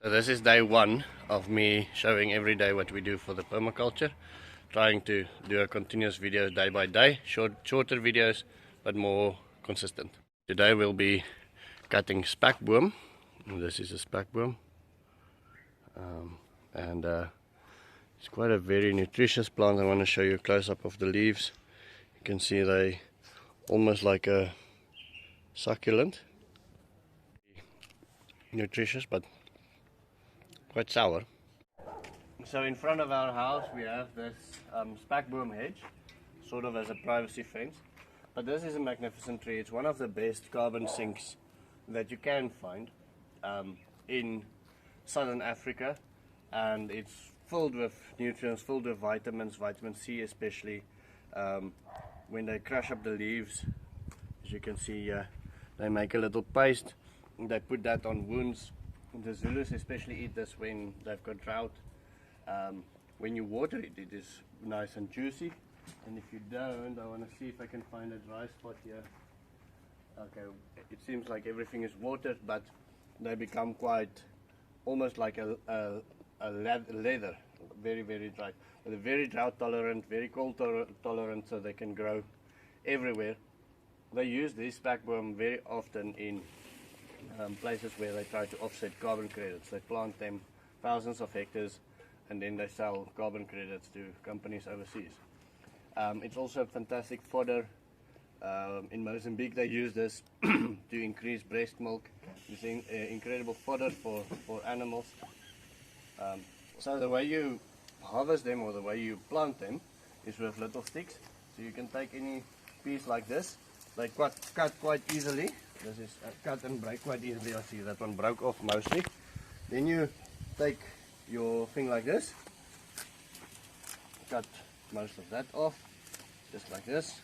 So this is day one of me showing every day what we do for the permaculture. Trying to do a continuous video day by day, shorter videos, but more consistent. Today we'll be cutting spekboom. This is a spekboom. And it's quite a very nutritious plant. I want to show you a close-up of the leaves. You can see they almost like a succulent. Nutritious, but quite sour. So in front of our house we have this spekboom hedge, sort of as a privacy fence. But this is a magnificent tree. It's one of the best carbon sinks that you can find in southern Africa, and it's filled with nutrients, filled with vitamins, vitamin C especially. When they crush up the leaves, as you can see here, they make a little paste. They put that on wounds. The Zulus especially eat this when they've got drought. When you water it, it is nice and juicy. And if you don't, I want to see if I can find a dry spot here. Okay, it seems like everything is watered, but they become quite almost like a leather, very, very dry. They're very drought tolerant, very cold tolerant, so they can grow everywhere. They use this spekboom very often in places where they try to offset carbon credits. They plant them thousands of hectares and then they sell carbon credits to companies overseas. It's also fantastic fodder. In Mozambique they use this to increase breast milk. It's incredible fodder for animals. So the way you harvest them, or the way you plant them, is with little sticks. So you can take any piece like this. They cut quite easily. This is cut and break quite easily. I see that one broke off mostly. Then you take your thing like this, cut most of that off, just like this.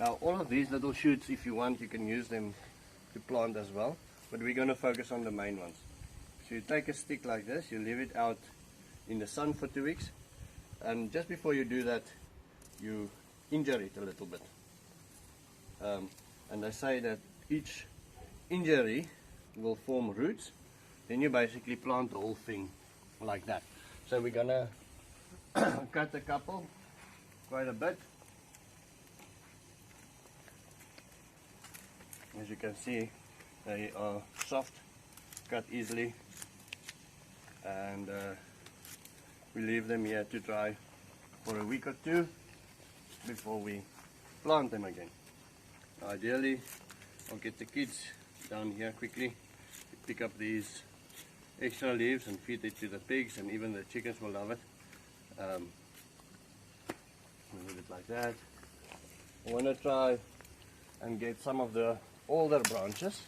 Now all of these little shoots, if you want, you can use them to plant as well, but we're going to focus on the main ones. So you take a stick like this, you leave it out in the sun for 2 weeks, and just before you do that you injure it a little bit. And they say that each injury will form roots. Then you basically plant the whole thing like that. So we're gonna cut a couple, quite a bit. As you can see, they are soft, cut easily, and we leave them here to dry for a week or two before we plant them again. Ideally, I'll get the kids down here quickly to pick up these extra leaves and feed it to the pigs, and even the chickens will love it. Leave it like that. I want to try and get some of the older branches.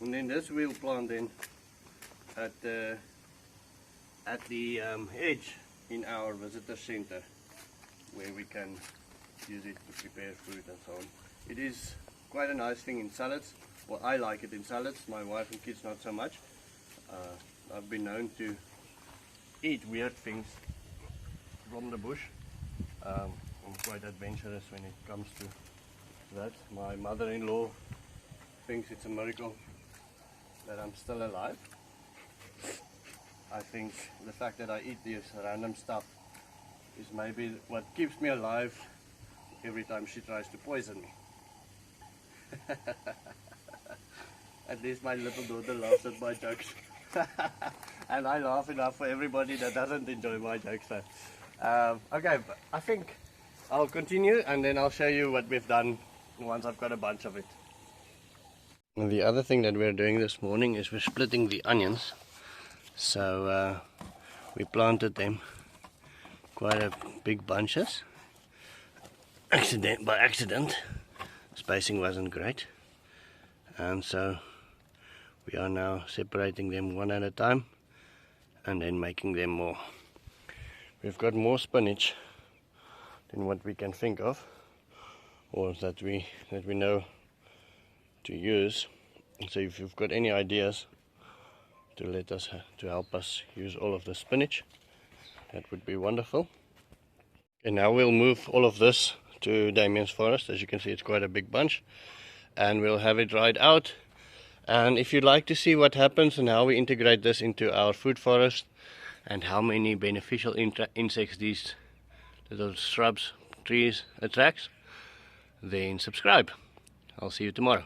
And then this we'll plant in at the edge in our visitor center, where we can use it to prepare food and so on. It is quite a nice thing in salads. Well, I like it in salads. My wife and kids not so much. I've been known to eat weird things from the bush. I'm quite adventurous when it comes to that. My mother-in-law thinks it's a miracle that I'm still alive. I think the fact that I eat this random stuff is maybe what keeps me alive every time she tries to poison me. At least my little daughter laughs at my jokes. And I laugh enough for everybody that doesn't enjoy my jokes. So, okay, but I think I'll continue and then I'll show you what we've done once I've got a bunch of it. And the other thing that we're doing this morning is we're splitting the onions. So we planted them quite a big bunches. By accident. Spacing wasn't great. And so we are now separating them one at a time and then making them more. We've got more spinach than what we can think of, or that we know to use. So if you've got any ideas to help us use all of the spinach, that would be wonderful. And now we'll move all of this to Damien's forest. As you can see, it's quite a big bunch, and we'll have it dried out. And if you'd like to see what happens and how we integrate this into our food forest and how many beneficial insects these little shrubs, trees attracts, then subscribe. I'll see you tomorrow.